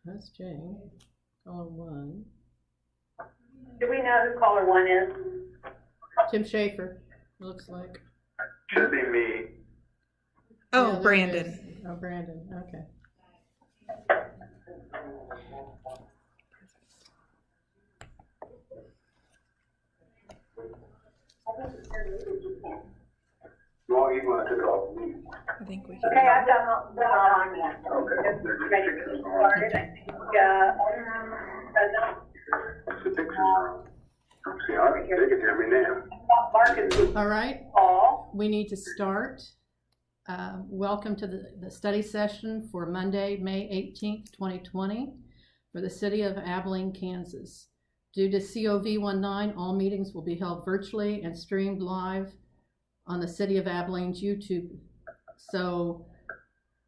That's Jane. Caller 1. Do we know who caller 1 is? Tim Schaefer, looks like. Should be me. Oh, Yeah, Brandon. Oh, Brandon, okay. Well, you want to call me. I think we can. Okay, I've done on yet. Okay. Ready to get started. I think, The Dixon's room. See, they can hear me now. Mark is All right, Paul. we need to start. Welcome to the study session for Monday, May 18th, 2020 for the city of Abilene, Kansas. Due to COVID-19, all meetings will be held virtually and streamed live on the City of Abilene's YouTube. So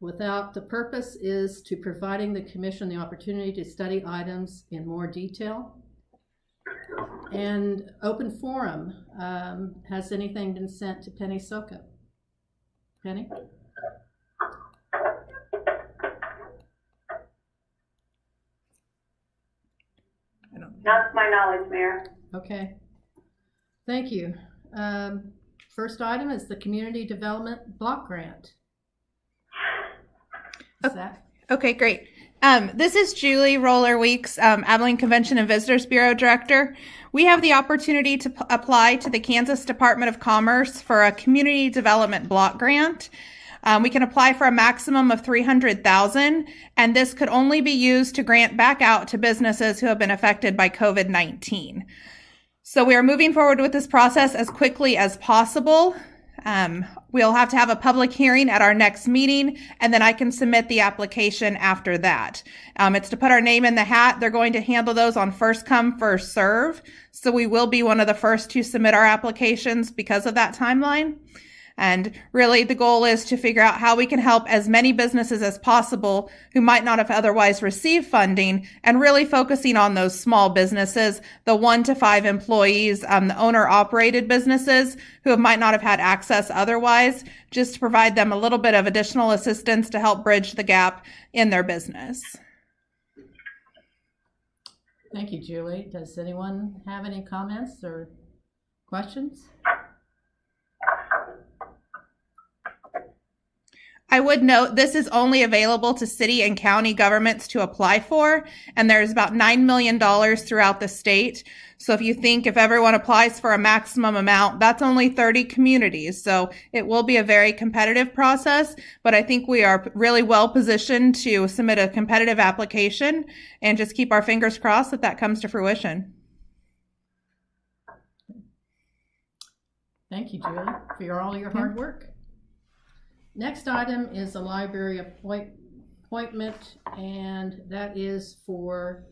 without the purpose is to providing the commission the opportunity to study items in more detail. And open forum, has anything been sent to Penny Soka? Penny? Not to my knowledge, Mayor. Okay, thank you. First item is the Community Development Block Grant. Is that? Okay, great. This is Julie Roller Weeks, Abilene Convention and Visitors Bureau Director. We have the opportunity to apply to the Kansas Department of Commerce for a Community Development Block Grant. We can apply for a maximum of $300,000, and this could only be used to grant back out to businesses who have been affected by COVID-19. So we are moving forward with this process as quickly as possible. We'll have to have a public hearing at our next meeting, and then I can submit the application after that. It's to put our name in the hat. They're going to handle those on first come, first serve. So we will be one of the first to submit our applications because of that timeline. And really the goal is to figure out how we can help as many businesses as possible who might not have otherwise received funding, and really focusing on those small businesses, the 1 to 5 employees, the owner operated businesses who might not have had access otherwise, just to provide them a little bit of additional assistance to help bridge the gap in their business. Thank you, Julie. Does anyone have any comments or questions? I would note this is only available to city and county governments to apply for, and there's about $9 million throughout the state. So if everyone applies for a maximum amount, that's only 30 communities. So it will be a very competitive process, but I think we are really well positioned to submit a competitive application and just keep our fingers crossed that that comes to fruition. Thank you, Julie, for all your hard work. Next item is a library appointment, and that is for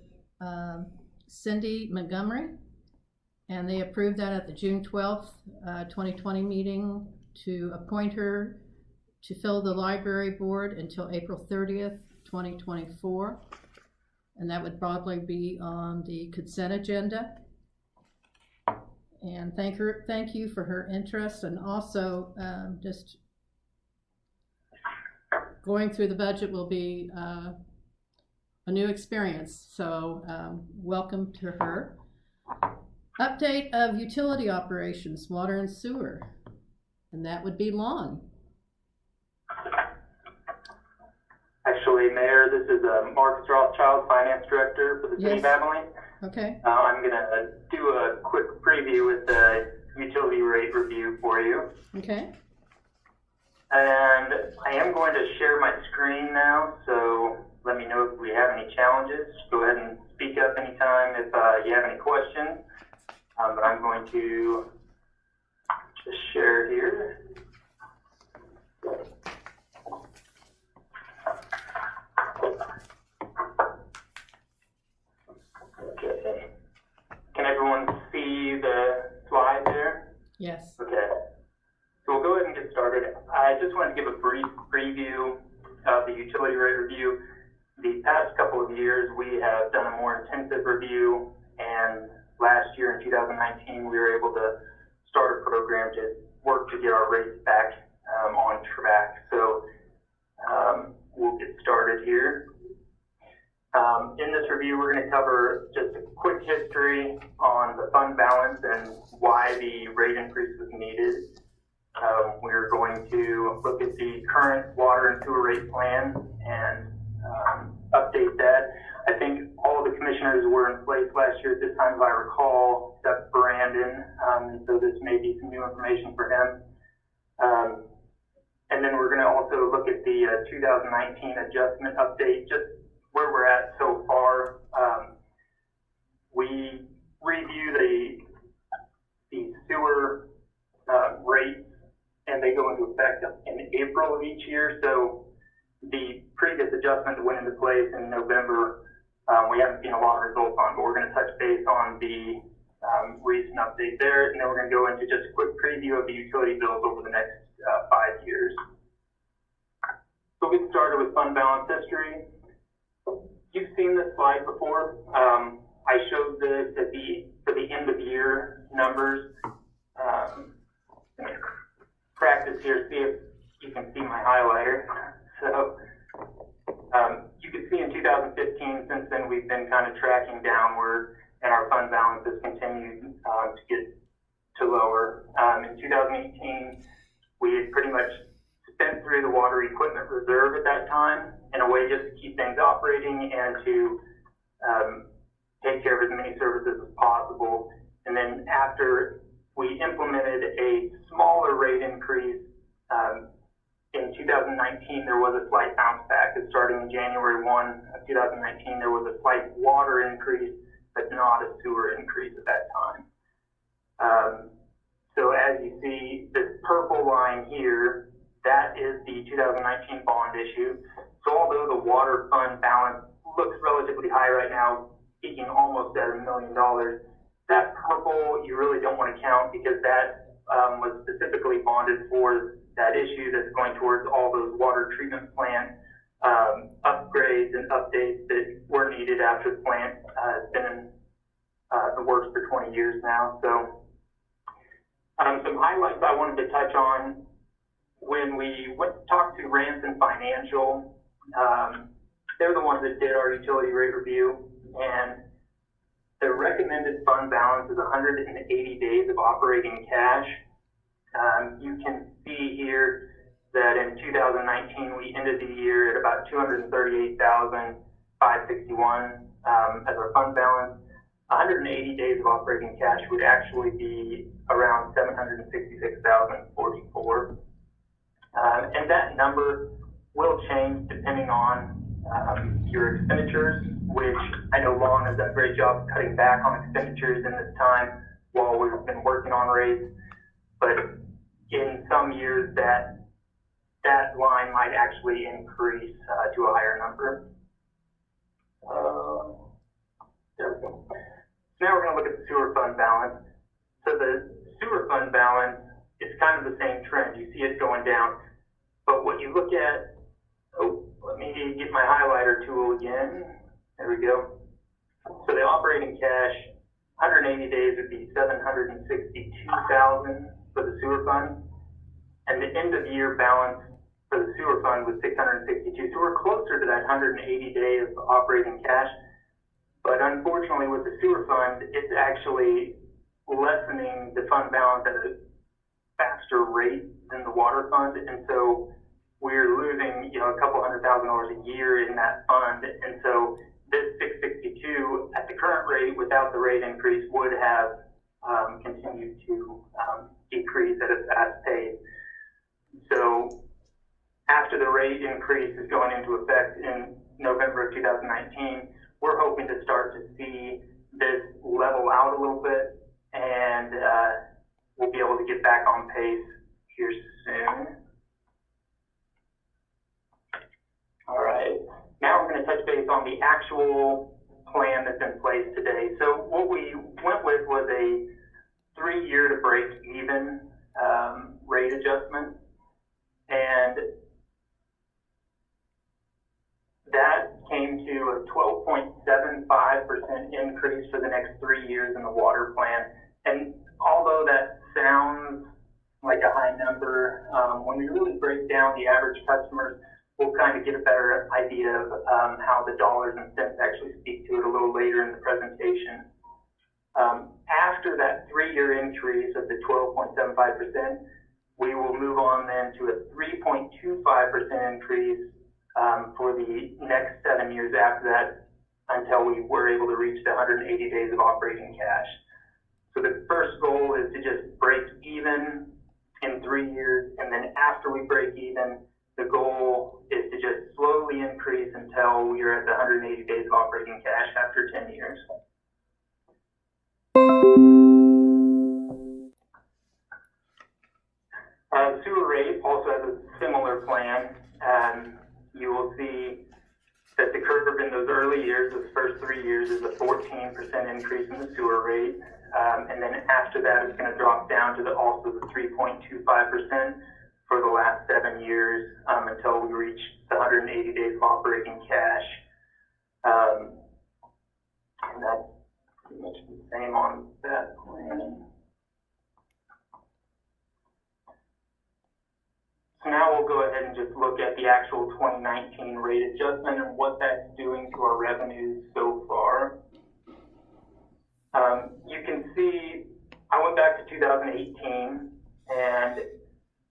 Cindy Montgomery. And they approved that at the June 12th, 2020 meeting to appoint her to fill the library board until April 30th, 2024. And that would probably be on the consent agenda. And thank you for her interest, and also just going through the budget will be a new experience, so welcome to her. Update of utility operations, water and sewer, and that would be Lon. Actually, Mayor, this is Mark Rothschild, Finance Director for the City of Abilene. Okay. I'm going to do a quick preview with the utility rate review for you. Okay. And I am going to share my screen now, so let me know if we have any challenges. Go ahead and speak up anytime if you have any questions. But I'm going to just share here. Okay. Can everyone see the slide there? Yes. Okay. So we'll go ahead and get started. I just wanted to give a brief preview of the utility rate review. The past couple of years, we have done a more intensive review, and last year in 2019, we were able to start a program to work to get our rates back on track. So we'll get started here. In this review, we're going to cover just a quick history on the fund balance and why the rate increase was needed. We're going to look at the current water and sewer rate plan and update that. I think all the commissioners were in place last year at this time, if I recall, except Brandon. So this may be some new information for him. And then we're going to also look at the 2019 adjustment update, just where we're at so far. We review the sewer rates, and they go into effect in April of each year. So the previous adjustment that went into place in November, we haven't seen a lot of results on, but we're going to touch base on the recent update there, and then we're going to go into just a quick preview of the utility bills over the next 5 years. So we'll get started with fund balance history. You've seen this slide before. I showed this for the end of year numbers. Practice here, see if you can see my highlighter. So you can see in 2015, since then we've been kind of tracking downward, and our fund balance has continued to get to lower. In 2018, we had pretty much spent through the water equipment reserve at that time in a way just to keep things operating and to take care of as many services as possible. And then after we implemented a smaller rate increase in 2019, there was a slight bounce back. Starting in January 1 of 2019, there was a slight water increase, but not a sewer increase at that time. So as you see, this purple line here, that is the 2019 bond issue. So although the water fund balance looks relatively high right now, peaking almost at $1 million, that purple you really don't want to count, because that was specifically bonded for that issue that's going towards all those water treatment plant upgrades and updates that were needed after the plant has been in the works for 20 years now. So some highlights I wanted to touch on. When we went to talk to Ranson Financial, they're the ones that did our utility rate review, and the recommended fund balance is 180 days of operating cash. You can see here that in 2019, we ended the year at about $238,561 as our fund balance. 180 days of operating cash would actually be around $766,044. And that number will change depending on your expenditures, which I know Lon has done a great job of cutting back on expenditures in this time while we've been working on rates. But in some years, that line might actually increase to a higher number. There we go. So now we're going to look at the sewer fund balance. So the sewer fund balance is kind of the same trend. You see it going down. But what you look at, let me get my highlighter tool again. There we go. So the operating cash, 180 days would be $762,000 for the sewer fund. And the end of year balance for the sewer fund was $662,000. So we're closer to that 180 day of operating cash. But unfortunately with the sewer fund, it's actually lessening the fund balance at a faster rate than the water fund. And so we're losing, a couple $100,000 a year in that fund. And so this 662 at the current rate without the rate increase would have continued to decrease at a fast pace. So after the rate increase is going into effect in November of 2019, we're hoping to start to see this level out a little bit, and we'll be able to get back on pace here soon. All right, now we're going to touch base on the actual plan that's in place today. So what we went with was a 3-year to break even rate adjustment, and that came to a 12.75% increase for the next 3 years in the water plan. And although that sounds like a high number, when we really break down the average customers, we'll kind of get a better idea of how the dollars and cents actually speak to it a little later in the presentation. After that 3-year increase of the 12.75%, we will move on then to a 3.25% increase for the next 7 years after that, until we were able to reach the 180 days of operating cash. So the first goal is to just break even in 3 years, and then after we break even, the goal is to just slowly increase until we are at the 180 days of operating cash after 10 years. Sewer rate also has a similar plan. You will see that the curve in those early years, those first 3 years, is a 14% increase in the sewer rate. And then after that, it's going to drop down to also the 3.25% for the last 7 years until we reach the 180 days of operating cash. And that's pretty much the same on that plan. So now we'll go ahead and just look at the actual 2019 rate adjustment and what that's doing to our revenues so far. You can see I went back to 2018, and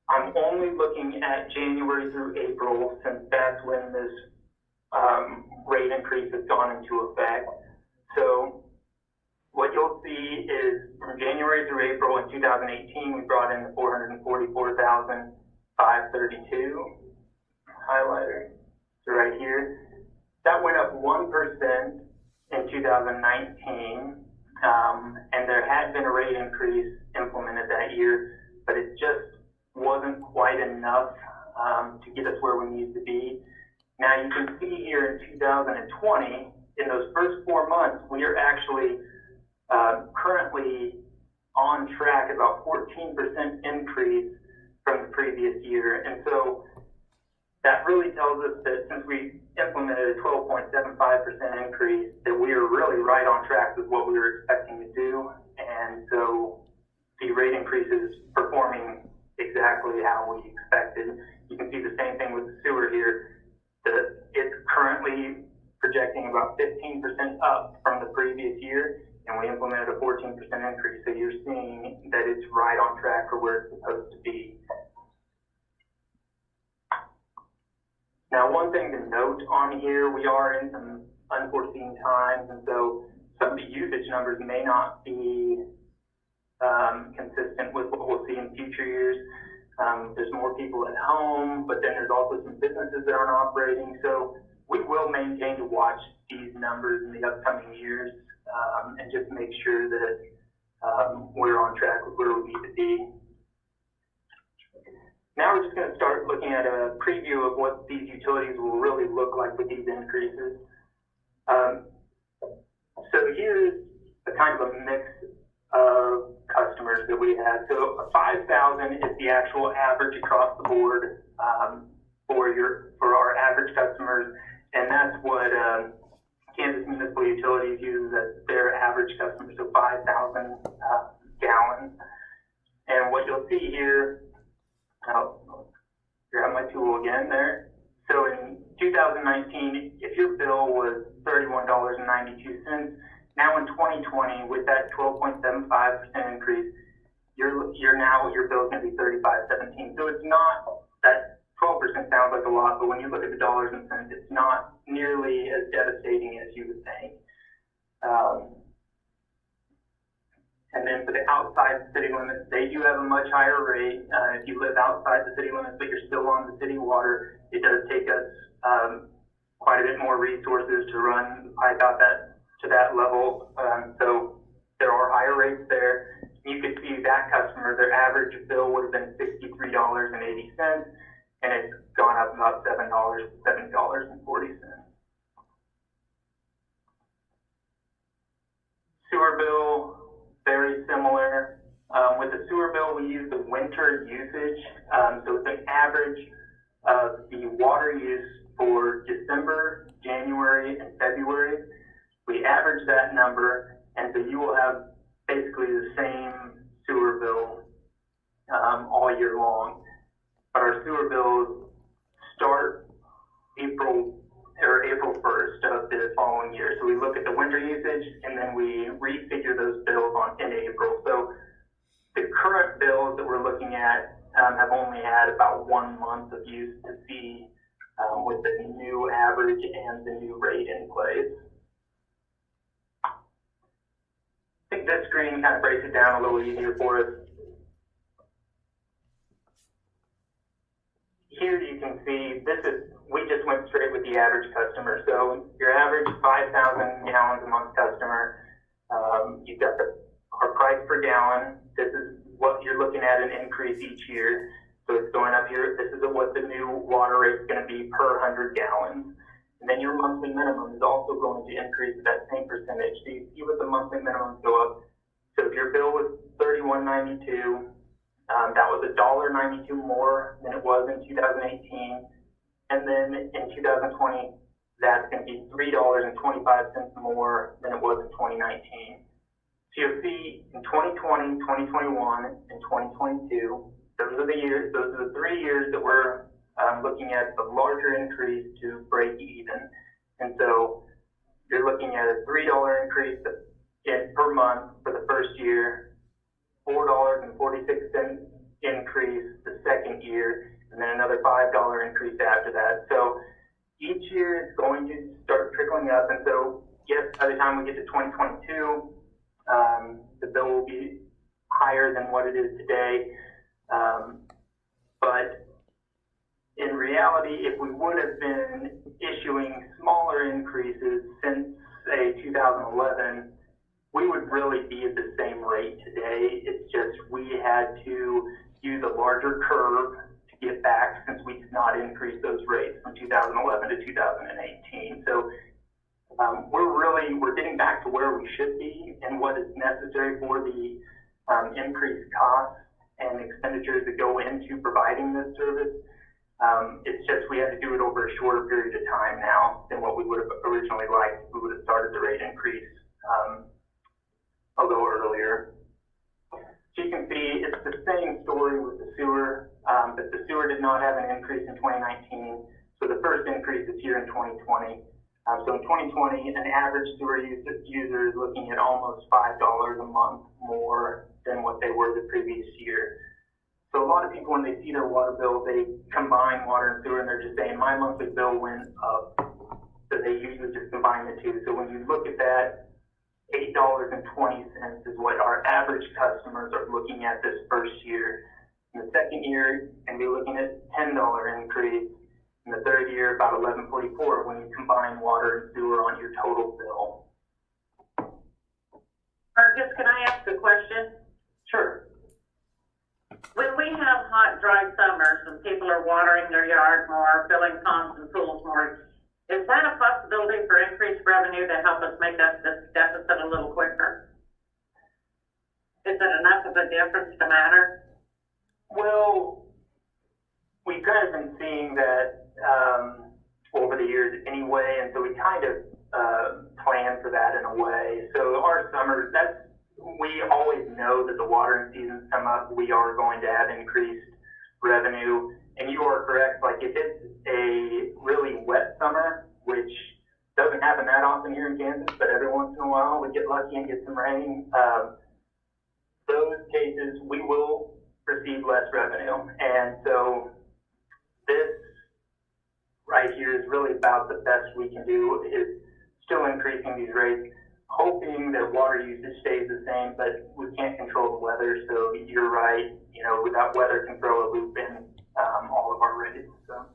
I'm only looking at January through April, since that's when this rate increase has gone into effect. So what you'll see is from January through April in 2018, we brought in the $444,532 highlighter. So right here, that went up 1% in 2019. And there had been a rate increase implemented that year, but it just wasn't quite enough to get us where we need to be. Now you can see here in 2020, in those first 4 months, we are actually currently on track, about 14% increase from the previous year. And so that really tells us that since we implemented a 12.75% increase, that we are really right on track with what we were expecting to do. And so the rate increase is performing exactly how we expected. You can see the same thing with the sewer here. It's currently projecting about 15% up from the previous year, and we implemented a 14% increase. So you're seeing that it's right on track for where it's supposed to be. Now, one thing to note on here, we are in some unforeseen times, and so some of the usage numbers may not be consistent with what we'll see in future years. There's more people at home, but then there's also some businesses that aren't operating. So we will maintain to watch these numbers in the upcoming years and just make sure that we're on track with where we need to be. Now we're just going to start looking at a preview of what these utilities will really look like with these increases. So here's a kind of a mix of customers that we have. So 5,000 is the actual average across the board for our average customers, and that's what Kansas Municipal Utilities uses as their average customer, so 5,000 gallons. And what you'll see here, I'll grab my tool again there. So in 2019, if your bill was $31.92, now in 2020, with that 12.75% increase, your bill is going to be $35.17. So it's not, that 12% sounds like a lot, but when you look at the dollars and cents, it's not nearly as devastating as you would think. And then for the outside the city limits, they do have a much higher rate. If you live outside the city limits, but you're still on the city water, it does take us quite a bit more resources to run pipe out to that level. So there are higher rates there. You could see that customer, their average bill would have been $63.80, and it's gone up about $7 to $70.40. Sewer bill, very similar. With the sewer bill, we use the winter usage. So it's an average of the water use for December, January, and February. We average that number, and so you will have basically the same sewer bill all year long. But our sewer bills start April 1st of the following year. So we look at the winter usage and then we refigure those bills in April. So the current bills that we're looking at have only had about 1 month of use to see with the new average and the new rate in place. I think this screen kind of breaks it down a little easier for us. Here you can see we just went straight with the average customer. So your average 5,000 gallons a month customer, you've got our price per gallon. This is what you're looking at an increase each year. So it's going up here. This is what the new water rate is going to be per 100 gallons. And then your monthly minimum is also going to increase that same percentage. So you see what the monthly minimums go up. So if your bill was $31.92, that was $1.92 more than it was in 2018. And then in 2020, that's going to be $3.25 more than it was in 2019. So you'll see in 2020, 2021, and 2022, those are the 3 years that we're looking at the larger increase to break even. And so you're looking at a $3 increase per month for the first year, $4.46 increase the second year, and then another $5 increase after that. So each year is going to start trickling up. And so, yes, by the time we get to 2022, the bill will be higher than what it is today. But in reality, if we would have been issuing smaller increases since, say, 2011, we would really be at the same rate today. It's just we had to use a larger curve to get back since we did not increase those rates from 2011 to 2018. So we're getting back to where we should be and what is necessary for the increased costs and expenditures that go into providing this service. It's just we had to do it over a shorter period of time now than what we would have originally liked. We would have started the rate increase a little earlier. So you can see it's the same story with the sewer, but the sewer did not have an increase in 2019. So the first increase is here in 2020. So in 2020, an average sewer user is looking at almost $5 a month more than what they were the previous year. So a lot of people, when they see their water bill, they combine water and sewer, and they're just saying, my monthly bill went up. So they usually just combine the two. So when you look at that, $8.20 is what our average customers are looking at this first year. In the second year, and be looking at $10 increase. In the third year, about $11.44 when you combine water and sewer on your total bill. Marcus, can I ask a question? Sure. When we have hot, dry summers and people are watering their yard more, filling ponds and pools more, is that a possibility for increased revenue to help us make that deficit a little quicker? Is it enough of a difference to matter? Well, we've kind of been seeing that over the years anyway, and so we kind of plan for that in a way. So our summers, we always know that the watering seasons come up, we are going to have increased revenue. And you are correct, like if it's a really wet summer, which doesn't happen that often here in Kansas, but every once in a while we get lucky and get some rain, those cases we will receive less revenue. And so this right here is really about the best we can do, is still increasing these rates, hoping that water usage stays the same, but we can't control the weather. So you're right, that weather can throw a loop in all of our rates. So.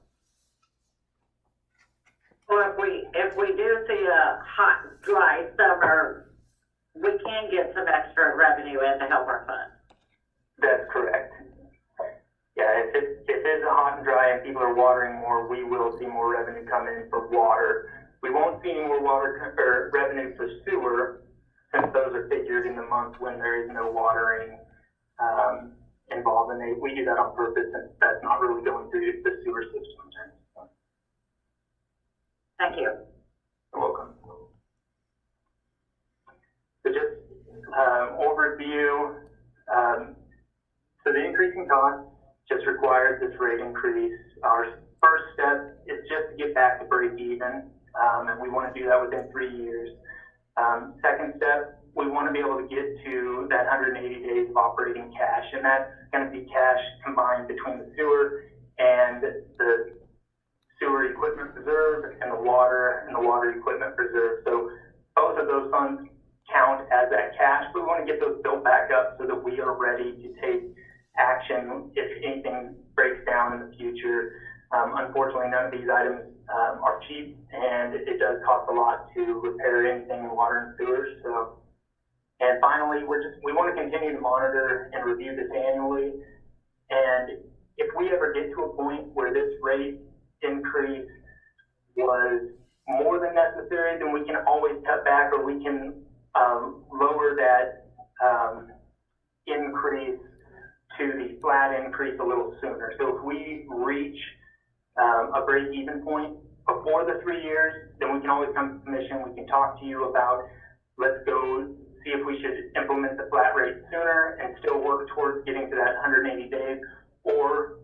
Well, if we do see a hot, dry summer, we can get some extra revenue in to help our fund. That's correct. Yeah, if it's a hot and dry and people are watering more, we will see more revenue come in for water. We won't see any more revenue for sewer, since those are figured in the month when there is no watering involved, and we do that on purpose, and that's not really going through the sewer system. Thank you. You're welcome. So just overview. So the increasing cost just requires this rate increase. Our first step is just to get back to break even, and we want to do that within 3 years. Second step, we want to be able to get to that 180 days of operating cash, and that's going to be cash combined between the sewer and the sewer equipment reserve and the water equipment reserve. So both of those funds count as that cash, but we want to get those built back up so that we are ready to take action if anything breaks down in the future. Unfortunately, none of these items are cheap, and it does cost a lot to repair anything in water and sewers. So, and finally, we want to continue to monitor and review this annually. And if we ever get to a point where this rate increase was more than necessary, then we can always cut back, or we can lower that increase to the flat increase a little sooner. So if we reach a break-even point before the 3 years, then we can always come to the commission. We can talk to you about, let's go see if we should implement the flat rate sooner and still work towards getting to that 180 days, or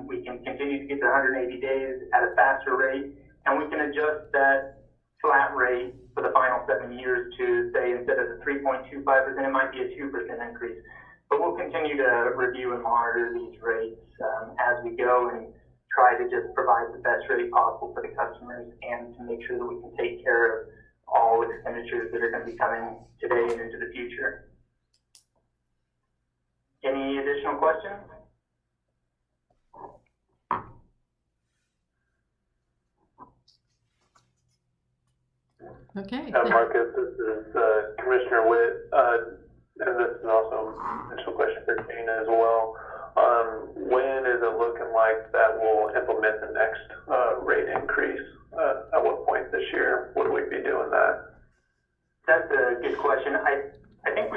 we can continue to get to 180 days at a faster rate, and we can adjust that flat rate for the final 7 years to say, instead of the 3.25%, it might be a 2% increase. But we'll continue to review and monitor these rates as we go, and try to just provide the best rate possible for the customers, and to make sure that we can take care of all expenditures that are going to be coming today and into the future. Any additional questions? Okay. Marcus, this is Commissioner Witt, and this is also an initial question for Dana as well. When is it looking like that will implement the next rate increase? At what point this year would we be doing that? That's a good question. I think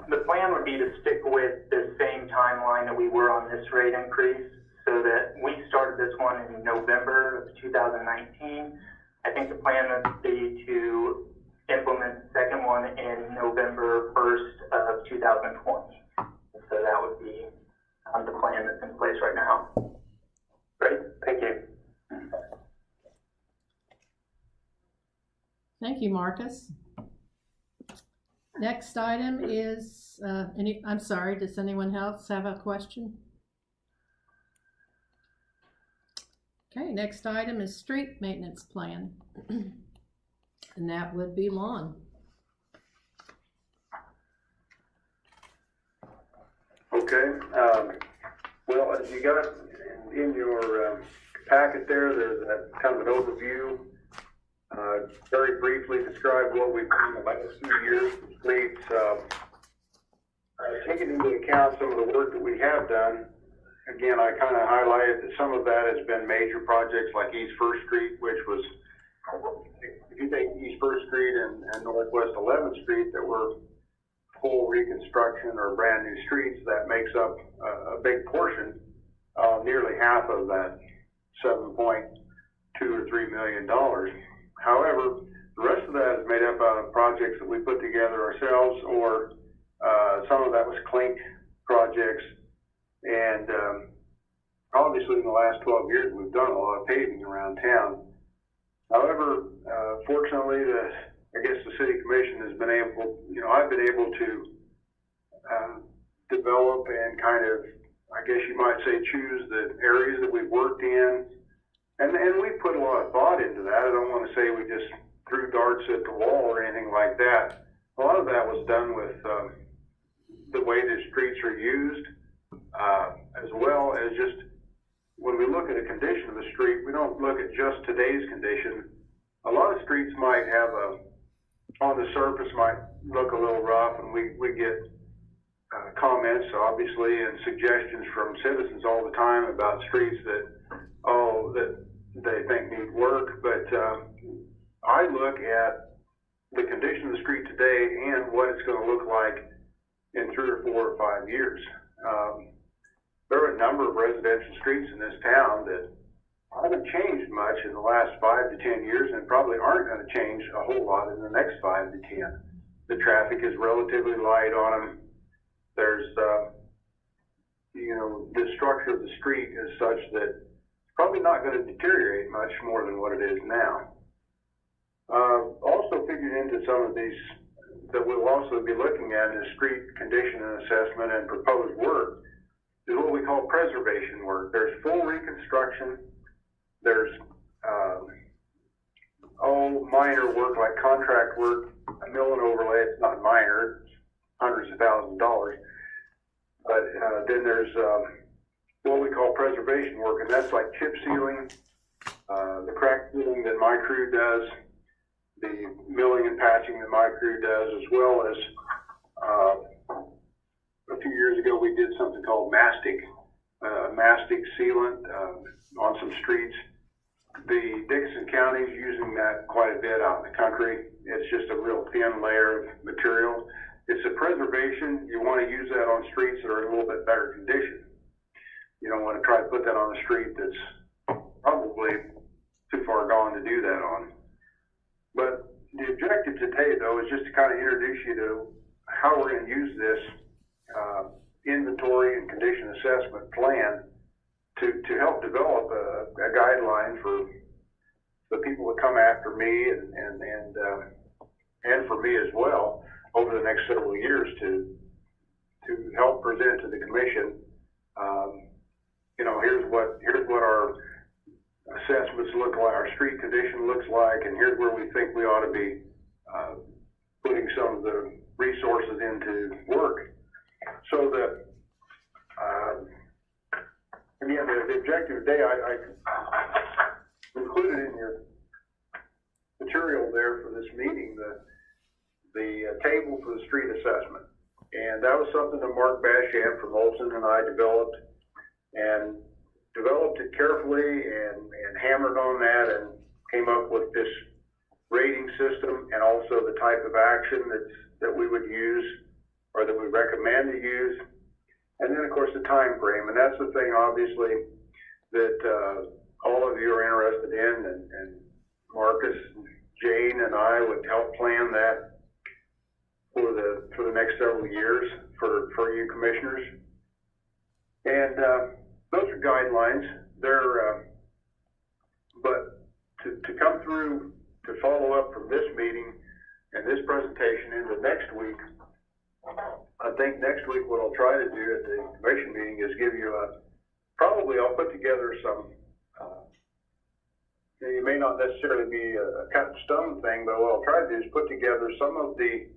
the plan would be to stick with the same timeline that we were on this rate increase, so that we started this one in November of 2019. I think the plan would be to implement the second one in November 1st of 2020. So that would be the plan that's in place right now. Great, thank you. Thank you, Marcus. Next item is, I'm sorry, does anyone else have a question? Okay, next item is street maintenance plan. And that would be Lon. Okay, well, as you got in your packet there, there's a kind of an overview. Very briefly describe what we've done in the last few years. Please, taking into account some of the work that we have done, again, I kind of highlighted that some of that has been major projects like East First Street, which was, if you take East First Street and Northwest 11th Street that were full reconstruction or brand new streets, that makes up a big portion, nearly half of that $7.2 or $3 million. However, the rest of that is made up out of projects that we put together ourselves, or some of that was clink projects. And obviously in the last 12 years, we've done a lot of paving around town. However, fortunately, I guess the City Commission has been able, I've been able to develop and kind of, I guess you might say, choose the areas that we've worked in. And we put a lot of thought into that. I don't want to say we just threw darts at the wall or anything like that. A lot of that was done with the way the streets are used, as well as just when we look at the condition of the street, we don't look at just today's condition. A lot of streets might have on the surface might look a little rough, and we get comments, obviously, and suggestions from citizens all the time about streets that they think need work. But I look at the condition of the street today and what it's going to look like in 3 or 4 or 5 years. There are a number of residential streets in this town that haven't changed much in the last 5 to 10 years, and probably aren't going to change a whole lot in the next 5 to 10. The traffic is relatively light on them. There's, the structure of the street is such that probably not gonna deteriorate much more than what it is now. Also figured into some of these that we'll also be looking at is street condition and assessment and proposed work is what we call preservation work. There's full reconstruction, there's minor work like contract work, a mill and overlay. It's not minor, it's hundreds of thousands of dollars. But then there's what we call preservation work, and that's like chip sealing, the crack sealing that my crew does, the milling and patching that my crew does, as well as a few years ago we did something called mastic sealant on some streets. The Dickinson County is using that quite a bit out in the country. It's just a real thin layer of material. It's a preservation. You want to use that on streets that are in a little bit better condition. You don't want to try to put that on a street that's probably too far gone to do that on. But the objective today, though, is just to kind of introduce you to how we're going to use this inventory and condition assessment plan to help develop a guideline for the people that come after me and for me as well over the next several years to help present to the commission. Here's what our assessments look like, our street condition looks like, and here's where we think we ought to be putting some of the resources into work. So that, again, the objective today, I included in your material there for this meeting, the table for the street assessment. And that was something that Mark Basham from Olson and I developed it carefully and hammered on that and came up with this rating system and also the type of action that we would use or that we recommend to use. And then of course the time frame, and that's the thing obviously that all of you are interested in, and Marcus, Jane, and I would help plan that for the next several years for you commissioners. And those are guidelines. They're but to come through to follow up from this meeting and this presentation into next week, I think next week what I'll try to do at the commission meeting is give you probably I'll put together some, it may not necessarily be a cut in stone thing, but what I'll try to do is put together some of the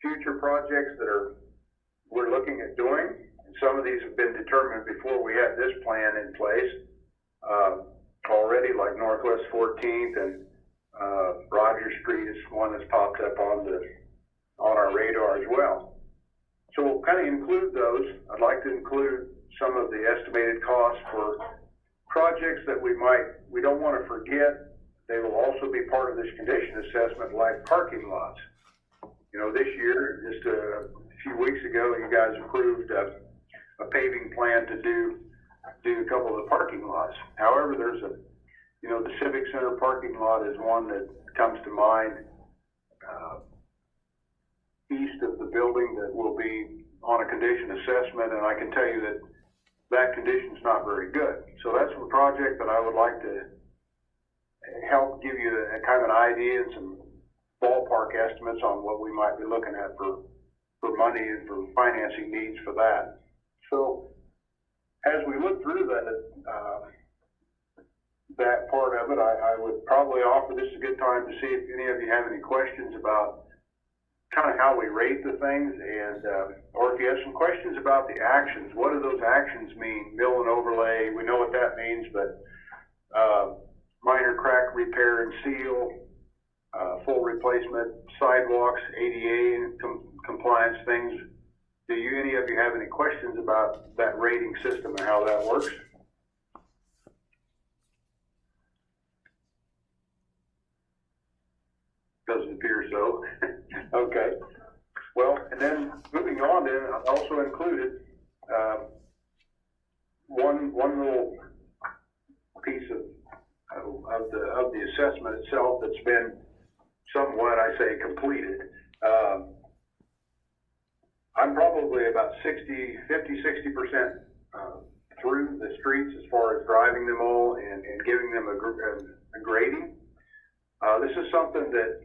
future projects that we're looking at doing. And some of these have been determined before we had this plan in place already, like Northwest 14th and Rogers Street is one that's popped up on our radar as well. So we'll kind of include those. I'd like to include some of the estimated costs for projects that we don't want to forget. They will also be part of this condition assessment, like parking lots. This year, just a few weeks ago, you guys approved a paving plan to do a couple of the parking lots. However, there's the Civic Center parking lot is one that comes to mind east of the building that will be on a condition assessment, and I can tell you that condition's not very good. So that's a project that I would like to help give you a kind of an idea and some ballpark estimates on what we might be looking at for money and for financing needs for that. So as we look through that part of it, I would probably offer this is a good time to see if any of you have any questions about kind of how we rate the things, and or if you have some questions about the actions. What do those actions mean? Mill and overlay, we know what that means, but minor crack repair and seal, full replacement, sidewalks, ADA compliance things. Do any of you have any questions about that rating system and how that works? Doesn't appear so. Okay. Well, and then moving on, then I also included one little piece of the assessment itself that's been somewhat, I say, completed. I'm probably about 60% through the streets as far as driving them all and giving them a grading. This is something that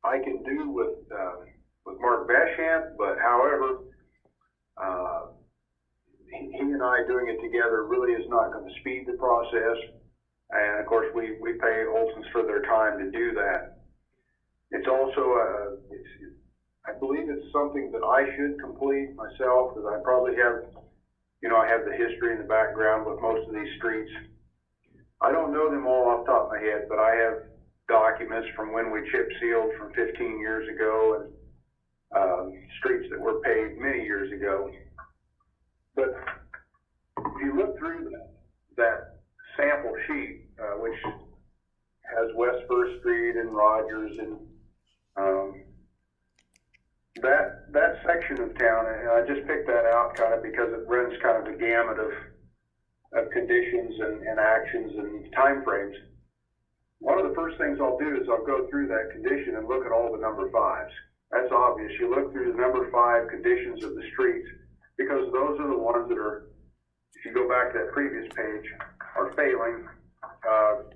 I can do with Mark Basham, but however, he and I doing it together really is not going to speed the process. And of course, we pay Olson's for their time to do that. It's also, I believe it's something that I should complete myself, because I probably have, I have the history and the background with most of these streets. I don't know them all off the top of my head, but I have documents from when we chip sealed from 15 years ago, and streets that were paved many years ago. But if you look through that sample sheet, which has West First Street and Rogers and that section of town, and I just picked that out kind of because it runs kind of the gamut of conditions and actions and time frames. One of the first things I'll do is I'll go through that condition and look at all the number 5s. That's obvious. You look through the number 5 conditions of the streets, because those are the ones that are, if you go back to that previous page, are failing.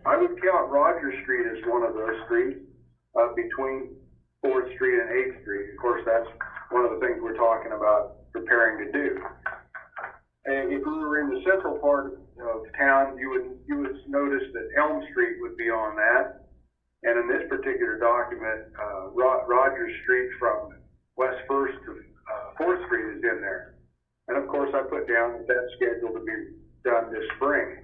I would count Rogers Street as one of those streets between 4th Street and 8th Street. Of course, that's one of the things we're talking about preparing to do. And if we were in the central part of town, you would notice that Elm Street would be on that. And in this particular document, Rogers Street from West 1st to 4th Street is in there. And of course, I put down that that's scheduled to be done this spring.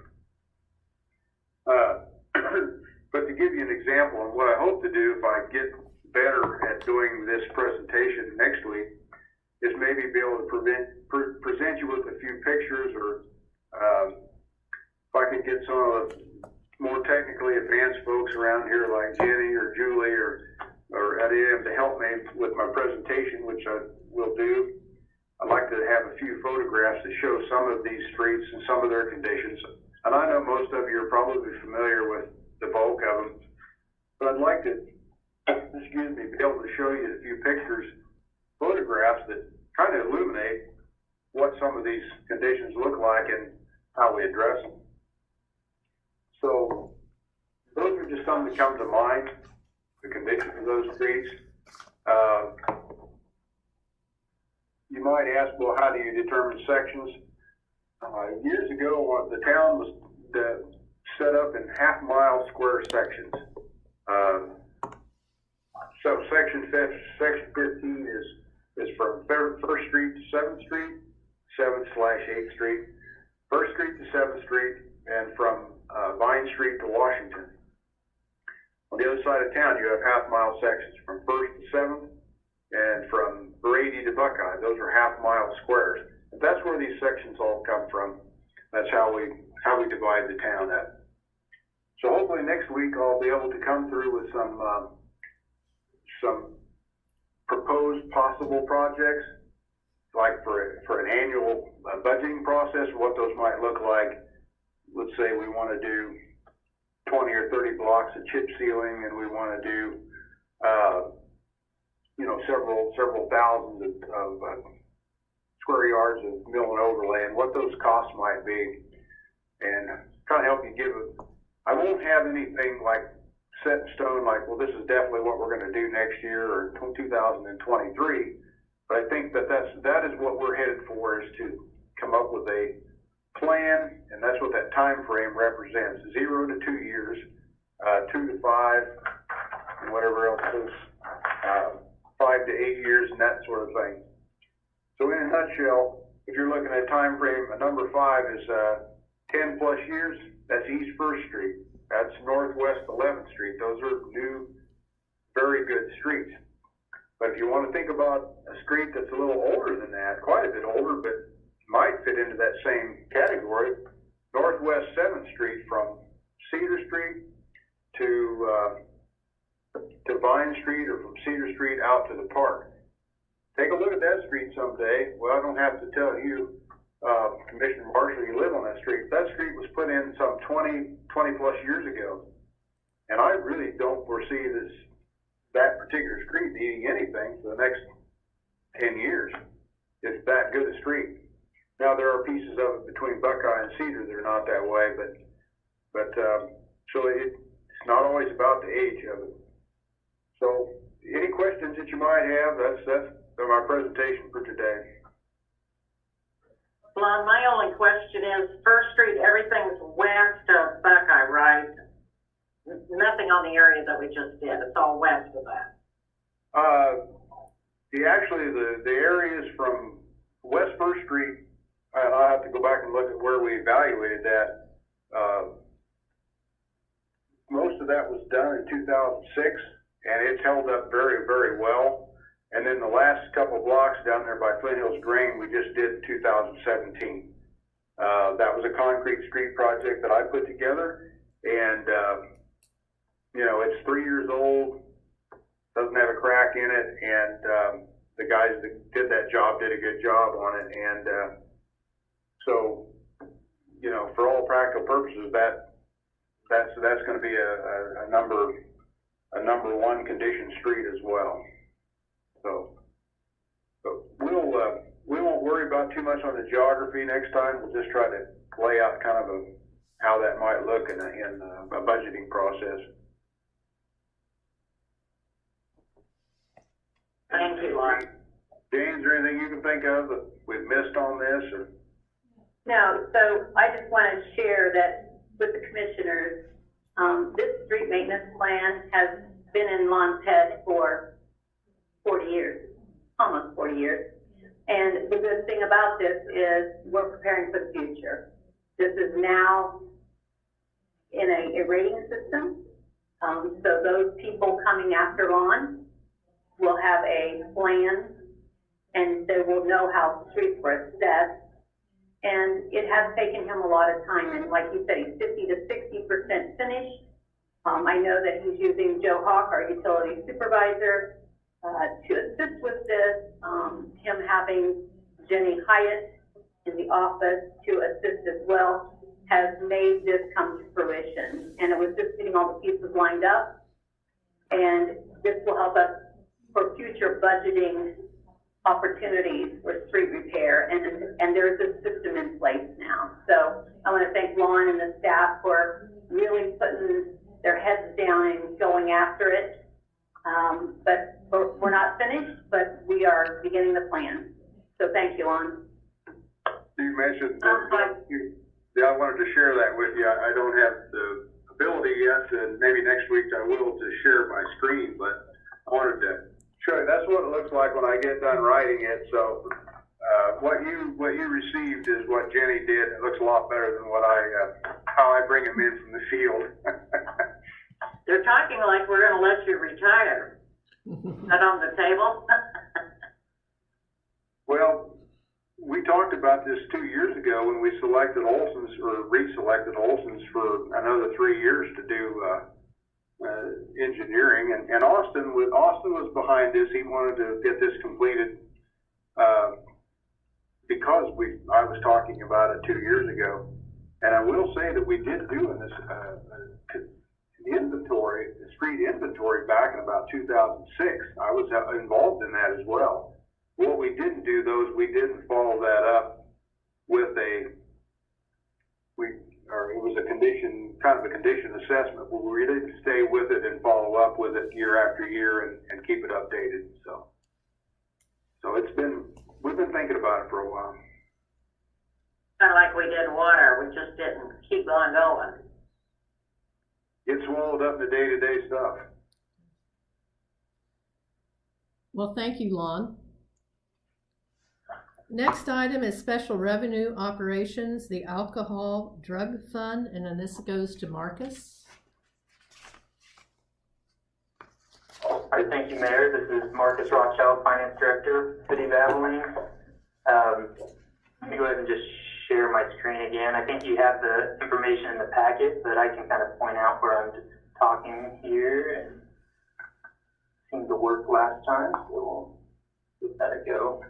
But to give you an example, and what I hope to do if I get better at doing this presentation next week, is maybe be able to present you with a few pictures, or if I can get some of the more technically advanced folks around here like Jenny or Julie or any of them to help me with my presentation, which I will do. I'd like to have a few photographs to show some of these streets and some of their conditions. And I know most of you are probably familiar with the bulk of them, but I'd like to, be able to show you a few pictures, photographs that kind of illuminate what some of these conditions look like and how we address them. So those are just some that come to mind, the conditions of those streets. You might ask, well, how do you determine sections? Years ago, the town was set up in half-mile square sections. So section 15 is from 1st Street to 7th Street, 7th/8th Street, 1st Street to 7th Street, and from Vine Street to Washington. On the other side of town, you have half-mile sections from 1st to 7th, and from Brady to Buckeye. Those are half-mile squares. And that's where these sections all come from. That's how we divide the town up. So hopefully next week I'll be able to come through with some proposed possible projects, like for an annual budgeting process, what those might look like. Let's say we want to do 20 or 30 blocks of chip sealing, and we want to do several thousands of square yards of mill and overlay, and what those costs might be, and try to help you give it. I won't have anything like set in stone, like, well, this is definitely what we're going to do next year or 2023. But I think that is what we're headed for, is to come up with a plan, and that's what that time frame represents: 0 to 2 years, 2 to 5, and whatever else is 5 to 8 years, and that sort of thing. So in a nutshell, if you're looking at a time frame, a number 5 is 10 plus years. That's East 1st Street. That's Northwest 11th Street. Those are new, very good streets. But if you want to think about a street that's a little older than that, quite a bit older, but might fit into that same category, Northwest 7th Street from Cedar Street to Vine Street, or from Cedar Street out to the park. Take a look at that street someday. Well, I don't have to tell you, Commissioner Marshall, you live on that street. That street was put in some 20 plus years ago. And I really don't foresee that particular street needing anything for the next 10 years. It's that good a street. Now, there are pieces of it between Buckeye and Cedar that are not that way, but so it's not always about the age of it. So, any questions that you might have, that's my presentation for today. Lon, my only question is, First Street, everything's west of Buckeye, right? Nothing on the area that we just did, it's all west of that. The areas from West First Street, I'll have to go back and look at where we evaluated that. Most of that was done in 2006, and it's held up very, very well. And then the last couple blocks down there by Flint Hills Grain, we just did in 2017. That was a concrete street project that I put together, and it's 3 years old, doesn't have a crack in it, and the guys that did that job did a good job on it. And so, for all practical purposes, that's going to be a number one condition street as well. So we won't worry about too much on the geography next time. We'll just try to lay out kind of how that might look in a budgeting process. Thank you, Lon. James, is there anything you can think of that we've missed on this? Or? No, so I just want to share that with the commissioners, this street maintenance plan has been in Lon's head for 40 years, almost 40 years. And the good thing about this is we're preparing for the future. This is now in a rating system. So those people coming after Lon will have a plan, and they will know how the streets were assessed. And it has taken him a lot of time, and like you said, he's 50 to 60% finished. I know that he's using Joe Hawk, our utility supervisor, to assist with this. Him having Jenny Hyatt in the office to assist as well has made this come to fruition. And it was just getting all the pieces lined up, and this will help us for future budgeting opportunities for street repair, and there's a system in place now. So I want to thank Lon and the staff for really putting their heads down and going after it. But we're not finished, but we are beginning the plan. So thank you, Lon. You mentioned I wanted to share that with you. I don't have the ability yet, and maybe next week I will, to share my screen, but I wanted to show you. That's what it looks like when I get done writing it. So what you received is what Jenny did. It looks a lot better than what how I bring them in from the field. They're talking like we're gonna let you retire. That on the table? Well, we talked about this 2 years ago when we selected Olson's, or reselected Olson's, for another 3 years to do engineering, and Austin was behind this. He wanted to get this completed because I was talking about it 2 years ago. And I will say that we did do in this inventory, the street inventory, back in about 2006. I was involved in that as well. What we didn't do, though, is we didn't follow that up with it was a condition, kind of a condition assessment, where we didn't stay with it and follow up with it year after year and keep it updated. So we've been thinking about it for a while. Kind of like we did water, we just didn't keep on going. It's swallowed up in the day-to-day stuff. Well, thank you, Lon. Next item is special revenue operations, the alcohol drug fund, and then this goes to Marcus. All right, thank you, Mayor. This is Marcus Rothschild, Finance Director, City of Abilene. Let me go ahead and just share my screen again. I think you have the information in the packet, but I can kind of point out where I'm just talking here, and it seemed to work last time, so we'll give that a go.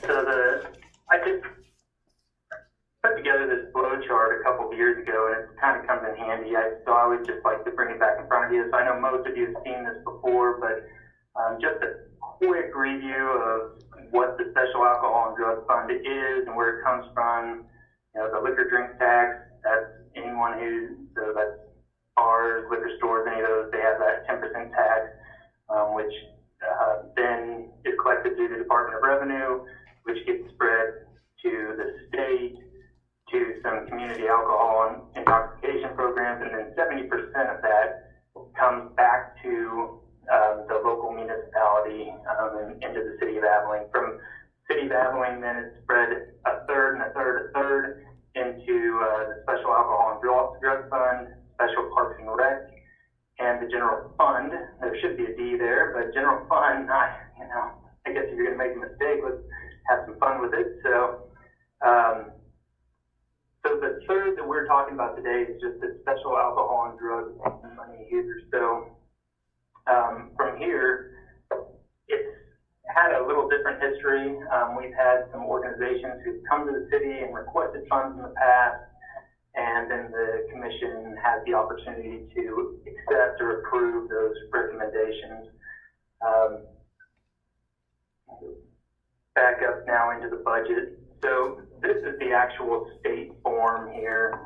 So I just put together this flow chart a couple of years ago, and it kind of comes in handy. So I would just like to bring it back in front of you. So I know most of you have seen this before, but Just a quick review of what the Special Alcohol and Drug Fund is and where it comes from. You know, the liquor drink tax, that's anyone so that's bars, liquor stores, any of those, they have that 10% tax, which then is collected through the Department of Revenue, which gets spread to the state, to some community alcohol and intoxication programs, and then 70% of that comes back to the local municipality and into the city of Abilene. From city of Abilene, then it's spread a third and a third, a third into the Special Alcohol and Drug Fund, Special Parks and Rec, and the General Fund. There should be a D there, but General Fund, I guess if you're going to make a mistake, let's have some fun with it. So the third that we're talking about today is just the Special Alcohol and Drug money here. So from here, it's had a little different history. We've had some organizations who've come to the city and requested funds in the past, and then the commission has the opportunity to accept or approve those recommendations. Back up now into the budget. So this is the actual state form here.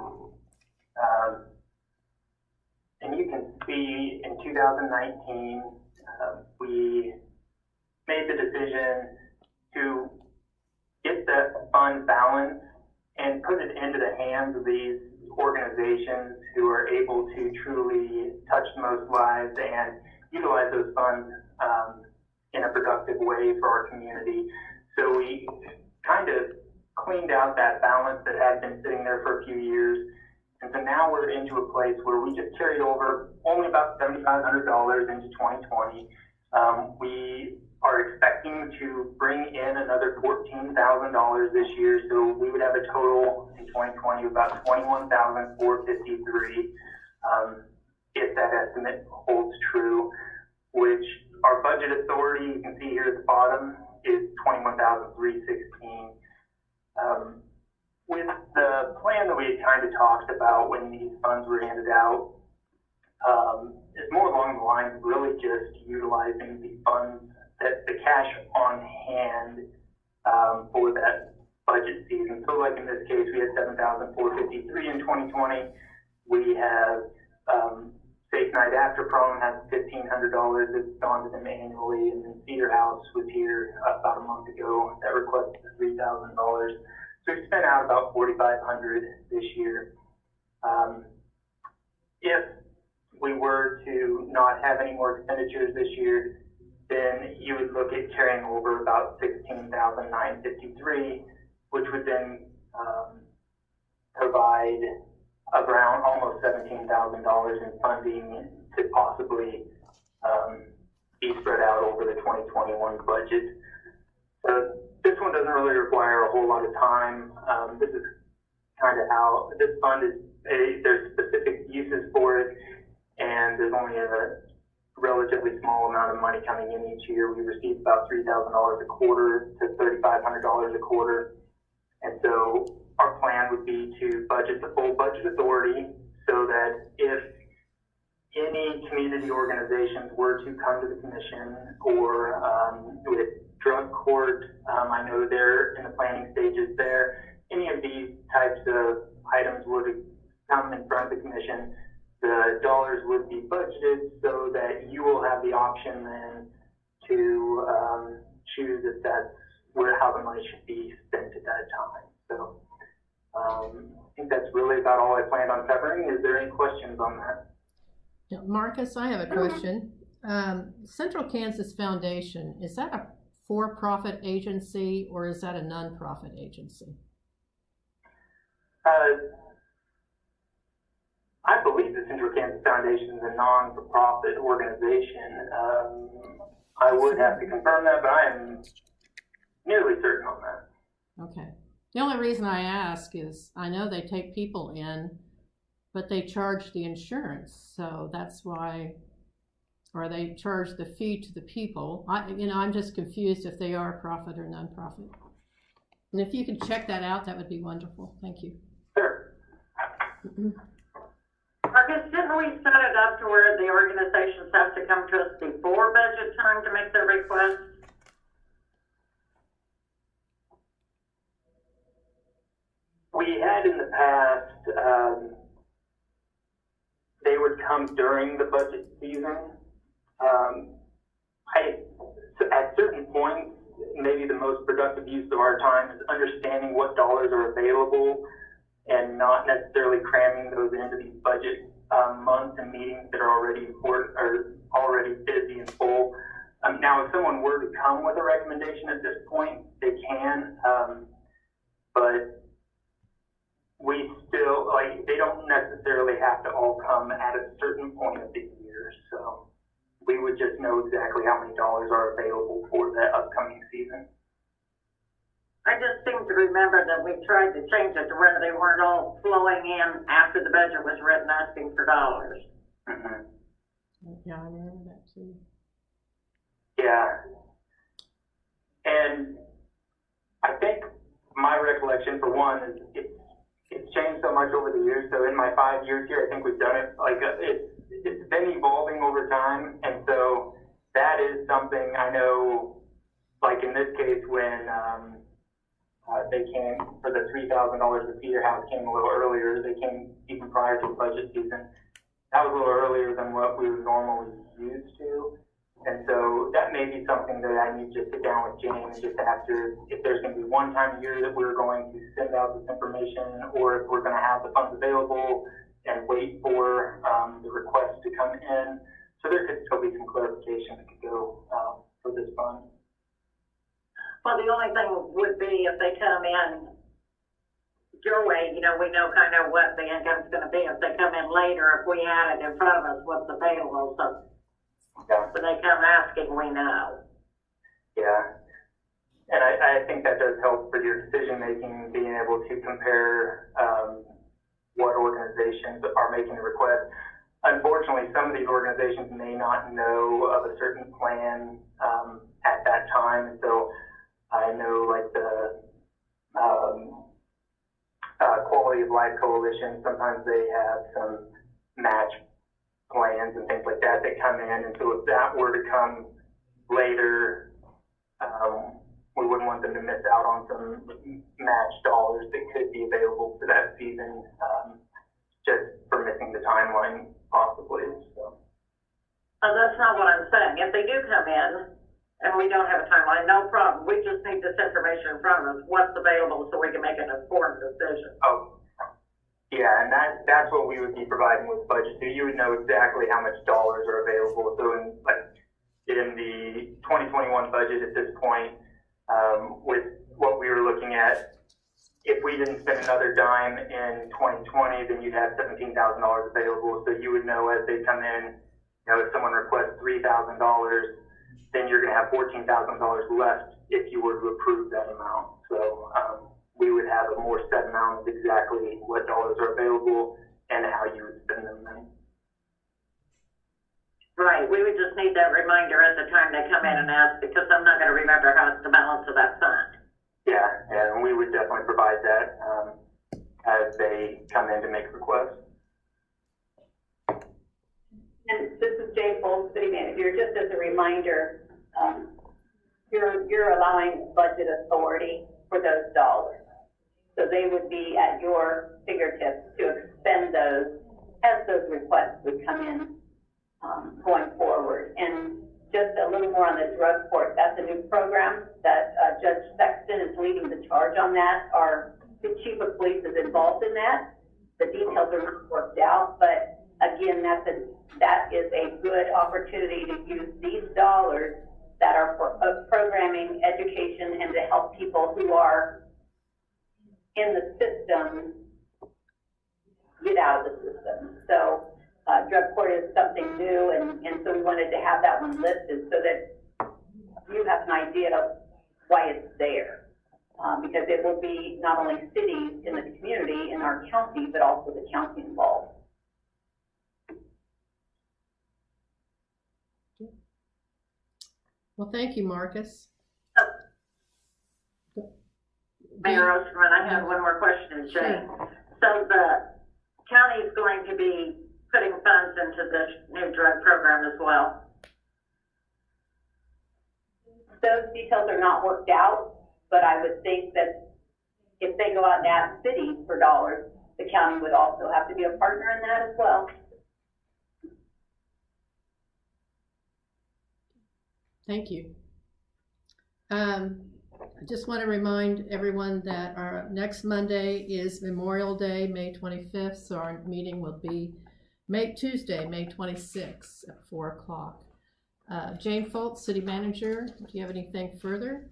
And you can see in 2019, we made the decision to get that fund balance and put it into the hands of these organizations who are able to truly touch the most lives and utilize those funds in a productive way for our community. So we kind of cleaned out that balance that had been sitting there for a few years. And so now we're into a place where we just carried over only about $7,500 into 2020. We are expecting to bring in another $14,000 this year, so we would have a total in 2020 of about $21,453, if that estimate holds true, which our budget authority, you can see here at the bottom, is $21,316. With the plan that we had kind of talked about when these funds were handed out, is more along the lines of really just utilizing the funds, the cash on hand for that budget season. So like in this case, we had $7,453 in 2020. We have Safe Night After Prom has $1,500 that's gone to them annually, and then Cedar House was here about a month ago that requested $3,000. So we spent out about $4,500 this year. If we were to not have any more expenditures this year, then you would look at carrying over about $16,953, which would then provide around almost $17,000 in funding to possibly be spread out over the 2021 budget. So this one doesn't really require a whole lot of time. This is kind of how this fund is. There's specific uses for it, and there's only a relatively small amount of money coming in each year. We receive about $3,000 a quarter to $3,500 a quarter. And so our plan would be to budget the full budget authority so that if any community organizations were to come to the commission or with drug court, I know they're in the planning stages there, any of these types of items would come in front of the commission. The dollars would be budgeted so that you will have the option then to choose if that's how the money should be spent at that time. So I think that's really about all I planned on covering. Is there any questions on that? Yeah, Marcus, I have a question. Central Kansas Foundation, is that a for-profit agency or is that a non-profit agency? I believe the Central Kansas Foundation is a non-for-profit organization. I would have to confirm that, but I am nearly certain on that. Okay. The only reason I ask is I know they take people in, but they charge the insurance, so that's why, or they charge the fee to the people. I'm just confused if they are profit or non-profit. And if you could check that out, that would be wonderful. Thank you. Sure. Marcus, didn't we set it up to where the organizations have to come to us before budget time to make their request? We had in the past, they would come during the budget season. At certain points, maybe the most productive use of our time is understanding what dollars are available and not necessarily cramming those into these budget months and meetings that are already important or already busy and full. Now, if someone were to come with a recommendation at this point, they can, but we still, they don't necessarily have to all come at a certain point of the year. So we would just know exactly how many dollars are available for that upcoming season. I just seem to remember that we tried to change it to where they weren't all flowing in after the budget was written asking for dollars. Mm-hmm. Yeah, I remember that too. Yeah. And I think my recollection, for one, is it's changed so much over the years. So in my 5 years here, I think we've done it it's been evolving over time. And so that is something I know, like in this case, when they came for the $3,000, the Cedar House came a little earlier. They came even prior to the budget season. That was a little earlier than what we were normally used to. And so that may be something that I need to sit down with James just after, if there's going to be one time a year that we're going to send out this information, or if we're going to have the funds available and wait for the request to come in. So there could still be some clarification that could go for this fund. Well, the only thing would be if they come in your way, we know kind of what the income's going to be. If they come in later, if we had it in front of us, what's available. So Yeah. when they come asking, we know. Yeah. And I think that does help for your decision making, being able to compare what organizations are making the request. Unfortunately, some of these organizations may not know of a certain plan at that time. And so I know like the Quality of Life Coalition, sometimes they have some match plans and things like that come in. And so if that were to come later, we wouldn't want them to miss out on some match dollars that could be available for that season, just for missing the timeline possibly. So. That's not what I'm saying. If they do come in and we don't have a timeline, no problem. We just need this information in front of us, what's available, so we can make an informed decision. Oh, yeah, and that's what we would be providing with budget. So you would know exactly how much dollars are available. So in the 2021 budget at this point, with what we were looking at, if we didn't spend another dime in 2020, then you'd have $17,000 available. So you would know as they come in, if someone requests $3,000, then you're going to have $14,000 left if you were to approve that amount. So we would have a more set amount of exactly what dollars are available and how you would spend them then. Right, we would just need that reminder at the time they come in and ask, because I'm not going to remember how it's the balance of that fund. Yeah, and we would definitely provide that as they come in to make requests. And this is Jay Foltz, City Manager. Just as a reminder, you're allowing budget authority for those dollars. So they would be at your fingertips to expend those as those requests would come in going forward. And just a little more on the drug court. That's a new program that Judge Sexton is leading the charge on that. The Chief of Police is involved in that. The details are not worked out, but again, that is a good opportunity to use these dollars that are for programming, education, and to help people who are in the system get out of the system. So drug court is something new, and so we wanted to have that one listed so that you have an idea of why it's there. Because it will be not only cities in the community, in our county, but also the county involved. Well, thank you, Marcus. Mayor Osterman, I have one more question, Jay. Sure. So the county is going to be putting funds into this new drug program as well. Those details are not worked out, but I would think that if they go out and ask cities for dollars, the county would also have to be a partner in that as well. Thank you. I just want to remind everyone that our next Monday is Memorial Day, May 25th, so our meeting will be Tuesday, May 26th at 4 o'clock. Jane Foltz, City Manager, do you have anything further?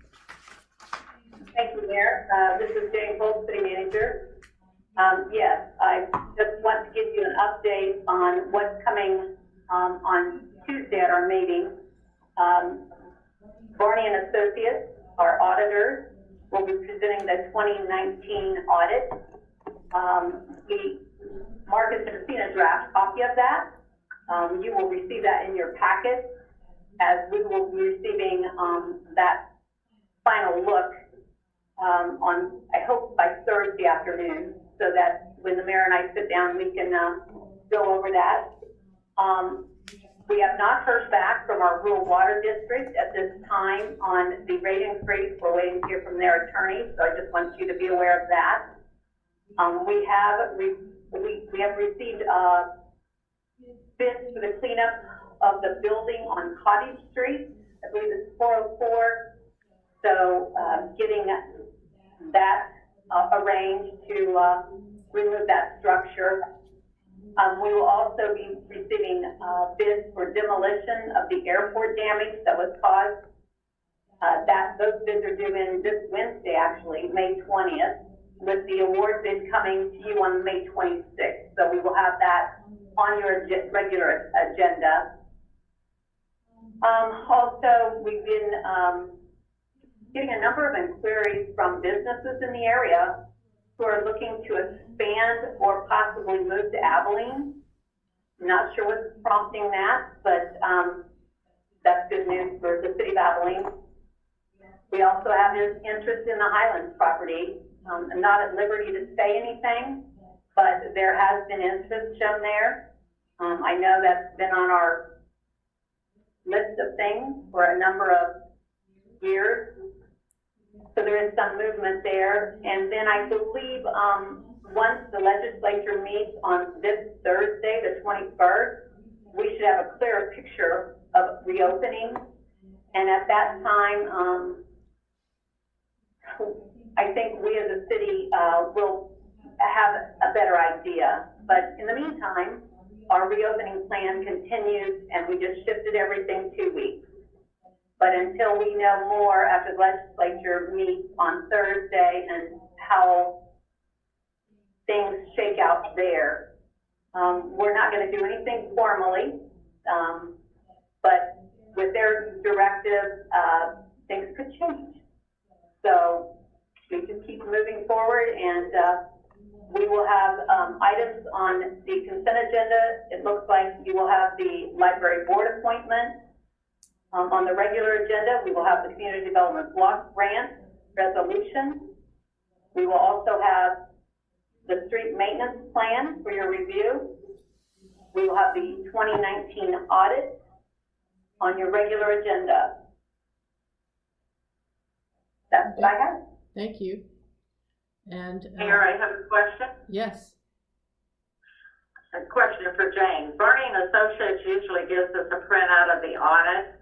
Thank you, Mayor. This is Jane Foltz, City Manager. Yes, I just want to give you an update on what's coming on Tuesday at our meeting. Barney and Associates, our auditors, will be presenting the 2019 audit. Mark has seen a draft copy of that. You will receive that in your packet, as we will be receiving that final look on, I hope, by Thursday afternoon, so that when the mayor and I sit down, we can go over that. We have not heard back from our rural water district at this time on the rate increase. We're waiting to hear from their attorney, so I just want you to be aware of that. We have received bids for the cleanup of the building on Cottage Street. I believe it's 404. So getting that arranged to remove that structure. We will also be receiving bids for demolition of the airport damage that was caused. Those bids are due in this Wednesday, actually, May 20th, with the award bid coming to you on May 26th. So we will have that on your regular agenda. Also, we've been getting a number of inquiries from businesses in the area who are looking to expand or possibly move to Abilene. I'm not sure what's prompting that, but that's good news for the city of Abilene. We also have interest in the Highlands property. I'm not at liberty to say anything, but there has been interest shown there. I know that's been on our list of things for a number of years. So there is some movement there. And then I believe once the legislature meets on this Thursday, the 21st, we should have a clearer picture of reopening. And at that time, I think we as a city will have a better idea. But in the meantime, our reopening plan continues, and we just shifted everything 2 weeks. But until we know more after the legislature meets on Thursday and how things shake out there, we're not going to do anything formally. But with their directive, things could change. So we just keep moving forward, and we will have items on the consent agenda. It looks like you will have the library board appointment. On the regular agenda, we will have the community development block grant resolution. We will also have the street maintenance plan for your review. We will have the 2019 audit on your regular agenda. That's what I have. Thank you. And Mayor, I have a question. yes. A question for Jane. Barney and Associates usually gives us a printout of the audit.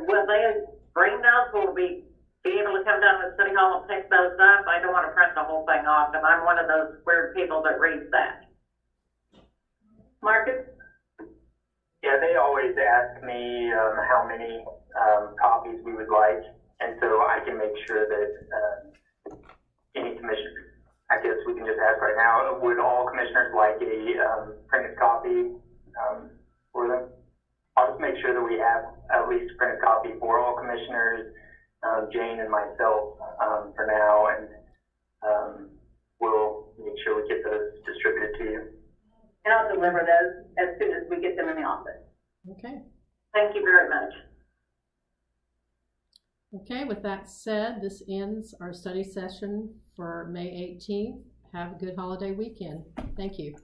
Will they bring those? Will we be able to come down to City Hall and pick those up? I don't want to print the whole thing off, and I'm one of those weird people that reads that. Marcus? Yeah, they always ask me how many copies we would like, and so I can make sure that any commissioner, I guess we can just ask right now, would all commissioners like a printed copy for them? I'll just make sure that we have at least a printed copy for all commissioners, Jane and myself for now, and we'll make sure we get those distributed to you. And I'll deliver those as soon as we get them in the office. Okay. Thank you very much. Okay, with that said, this ends our study session for May 18th. Have a good holiday weekend. Thank you.